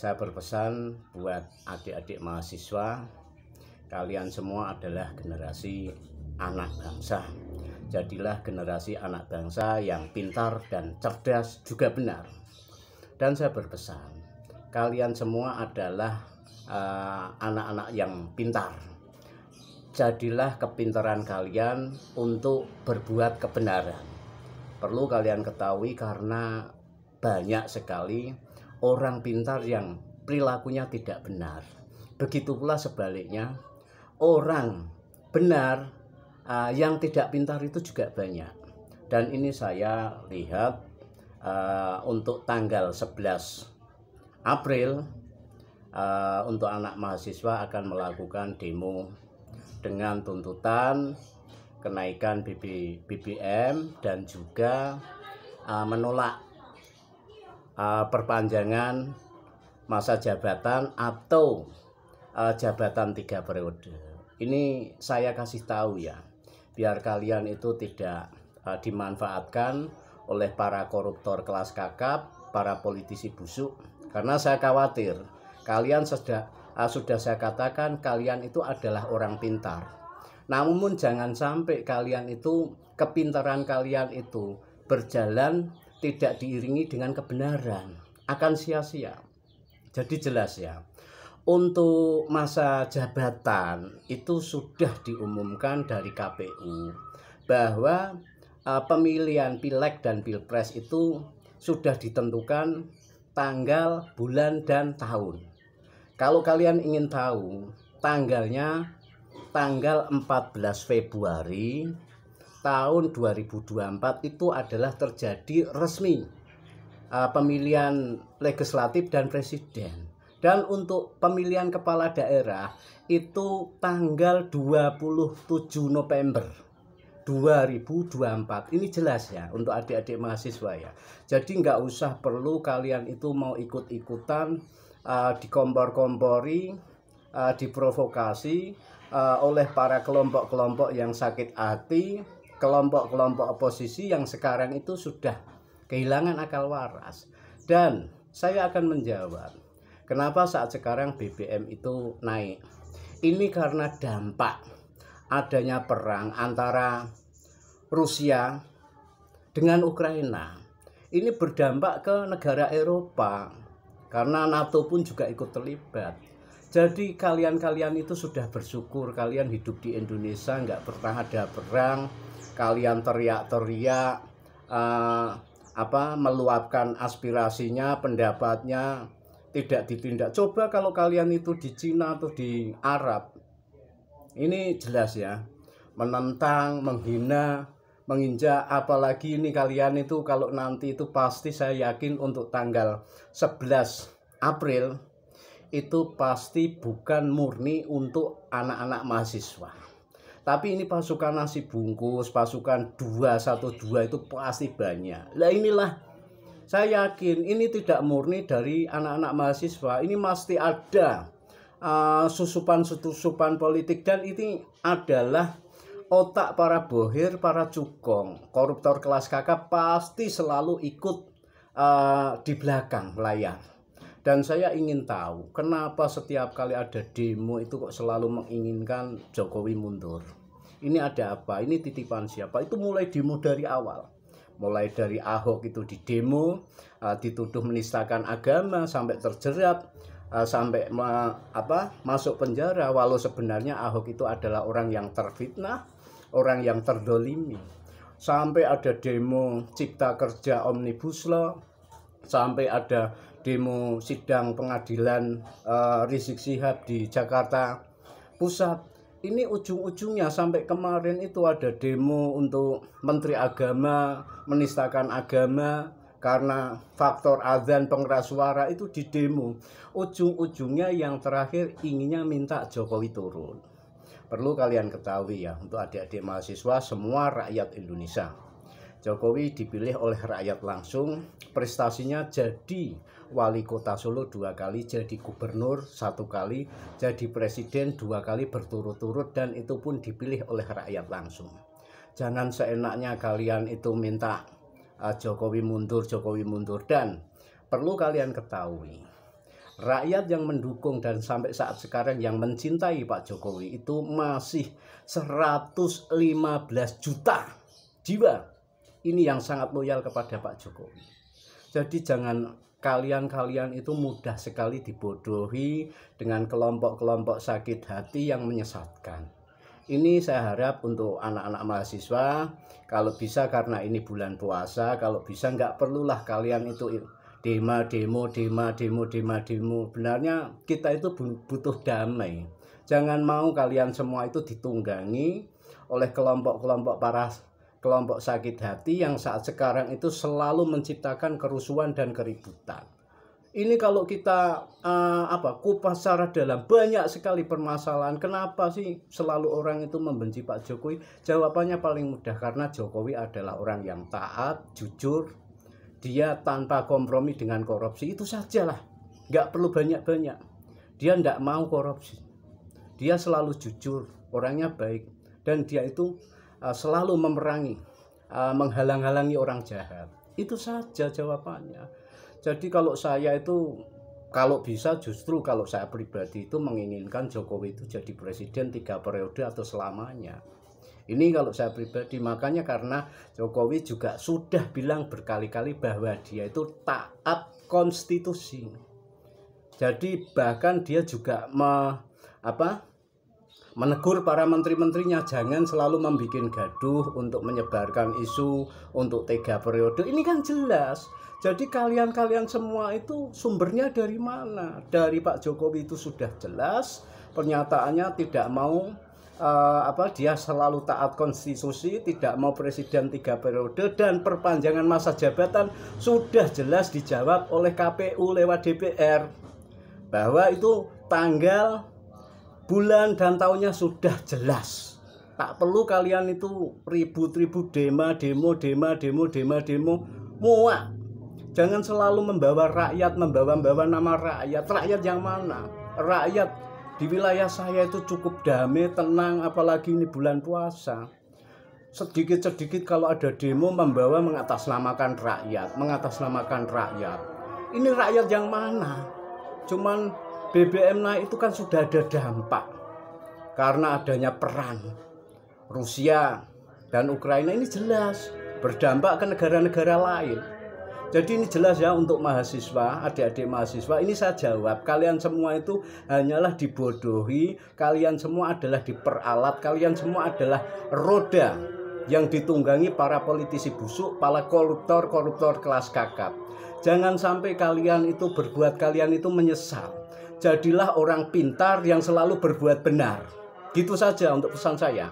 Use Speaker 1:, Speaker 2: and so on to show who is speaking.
Speaker 1: Saya berpesan buat adik-adik mahasiswa, kalian semua adalah generasi anak bangsa. Jadilah generasi anak bangsa yang pintar dan cerdas juga benar. Dan saya berpesan, kalian semua adalah anak-anak yang pintar. Jadilah kepintaran kalian untuk berbuat kebenaran. Perlu kalian ketahui karena banyak sekali orang pintar yang perilakunya tidak benar. Begitu pula sebaliknya, orang benar yang tidak pintar itu juga banyak. Dan ini saya lihat untuk tanggal 11 April untuk anak mahasiswa akan melakukan demo dengan tuntutan kenaikan BBM dan juga menolak perpanjangan masa jabatan atau jabatan 3 periode. Ini saya kasih tahu ya, biar kalian itu tidak dimanfaatkan oleh para koruptor kelas kakap, para politisi busuk. Karena saya khawatir kalian sudah saya katakan kalian itu adalah orang pintar. Namun jangan sampai kalian itu, kepintaran kalian itu berjalan tidak diiringi dengan kebenaran, akan sia-sia. Jadi jelas ya, untuk masa jabatan itu sudah diumumkan dari KPU bahwa pemilihan pileg dan pilpres itu sudah ditentukan tanggal, bulan, dan tahun. Kalau kalian ingin tahu tanggalnya, tanggal 14 Februari tahun 2024 itu adalah terjadi resmi pemilihan legislatif dan presiden. Dan untuk pemilihan kepala daerah itu tanggal 27 November 2024. Ini jelas ya untuk adik-adik mahasiswa ya. Jadi nggak usah perlu kalian itu mau ikut-ikutan dikompor-kompori, diprovokasi oleh para kelompok-kelompok yang sakit hati, kelompok-kelompok oposisi yang sekarang itu sudah kehilangan akal waras. Dan saya akan menjawab, kenapa saat sekarang BBM itu naik. Ini karena dampak adanya perang antara Rusia dengan Ukraina. Ini berdampak ke negara Eropa, karena NATO pun juga ikut terlibat. Jadi kalian itu sudah bersyukur kalian hidup di Indonesia, nggak pernah ada perang. Kalian teriak-teriak meluapkan aspirasinya, pendapatnya tidak ditindak. Coba kalau kalian itu di Cina atau di Arab, ini jelas ya, menentang, menghina, menginjak. Apalagi ini kalian itu kalau nanti itu pasti saya yakin untuk tanggal 11 April itu pasti bukan murni untuk anak-anak mahasiswa. Tapi ini pasukan nasi bungkus, pasukan 212 itu pasti banyak. Nah inilah saya yakin ini tidak murni dari anak-anak mahasiswa. Ini pasti ada susupan-susupan politik, dan ini adalah otak para bohir, para cukong, koruptor kelas kakap pasti selalu ikut di belakang layar. Dan saya ingin tahu kenapa setiap kali ada demo itu kok selalu menginginkan Jokowi mundur. Ini ada apa? Ini titipan siapa? Itu mulai demo dari awal. Mulai dari Ahok itu di demo, dituduh menistakan agama sampai terjerat, sampai masuk penjara. Walau sebenarnya Ahok itu adalah orang yang terfitnah, orang yang terdolimi. Sampai ada demo cipta kerja Omnibus Law, sampai ada demo sidang pengadilan Rizik Syihab di Jakarta Pusat. Ini ujung-ujungnya sampai kemarin itu ada demo untuk Menteri Agama, menistakan agama karena faktor azan pengeras suara itu di demo. Ujung-ujungnya yang terakhir inginnya minta Jokowi turun. Perlu kalian ketahui ya, untuk adik-adik mahasiswa, semua rakyat Indonesia, Jokowi dipilih oleh rakyat langsung. Prestasinya jadi wali kota Solo 2 kali, jadi gubernur 1 kali, jadi presiden 2 kali berturut-turut, dan itu pun dipilih oleh rakyat langsung. Jangan seenaknya kalian itu minta Jokowi mundur. Dan perlu kalian ketahui, Rakyat yang mendukung dan sampai saat sekarang yang mencintai Pak Jokowi itu masih 115 juta jiwa. Ini yang sangat loyal kepada Pak Jokowi. Jadi jangan kalian itu mudah sekali dibodohi dengan kelompok-kelompok sakit hati yang menyesatkan. Ini saya harap untuk anak-anak mahasiswa, kalau bisa karena ini bulan puasa, kalau bisa nggak perlulah kalian itu demo. Benarnya kita itu butuh damai. Jangan mau kalian semua itu ditunggangi oleh kelompok-kelompok kelompok sakit hati yang saat sekarang itu selalu menciptakan kerusuhan dan keributan. Ini kalau kita kupas secara dalam, banyak sekali permasalahan. Kenapa sih selalu orang itu membenci Pak Jokowi? Jawabannya paling mudah, karena Jokowi adalah orang yang taat, jujur. Dia tanpa kompromi dengan korupsi, itu sajalah. Nggak perlu banyak-banyak. Dia nggak mau korupsi. Dia selalu jujur, orangnya baik. Dan dia itu selalu memerangi, menghalang-halangi orang jahat. Itu saja jawabannya. Jadi kalau saya itu, kalau bisa justru kalau saya pribadi itu menginginkan Jokowi itu jadi presiden 3 periode atau selamanya. Ini kalau saya pribadi, makanya karena Jokowi juga sudah bilang berkali-kali bahwa dia itu taat konstitusi. Jadi bahkan dia juga menegur para menteri-menterinya, jangan selalu membuat gaduh untuk menyebarkan isu untuk 3 periode. Ini kan jelas. Jadi kalian semua itu sumbernya dari mana? Dari Pak Jokowi itu sudah jelas. Pernyataannya tidak mau dia selalu taat konstitusi, tidak mau presiden 3 periode, dan perpanjangan masa jabatan sudah jelas dijawab oleh KPU lewat DPR. Bahwa itu tanggal, bulan dan tahunnya sudah jelas. Tak perlu kalian itu ribut-ribut demo. Muak. Jangan selalu membawa rakyat, membawa nama rakyat. Rakyat yang mana? Rakyat di wilayah saya itu cukup damai, tenang, apalagi ini bulan puasa. Sedikit-sedikit kalau ada demo membawa mengatasnamakan rakyat. Ini rakyat yang mana? Cuman BBM naik itu kan sudah ada dampak karena adanya perang Rusia dan Ukraina. Ini jelas berdampak ke negara-negara lain. Jadi ini jelas ya untuk mahasiswa, adik-adik mahasiswa. Ini saya jawab, kalian semua itu hanyalah dibodohi, kalian semua adalah diperalat, kalian semua adalah roda yang ditunggangi para politisi busuk, para koruptor kelas kakap. Jangan sampai kalian itu menyesal. Jadilah orang pintar yang selalu berbuat benar. Gitu saja untuk pesan saya.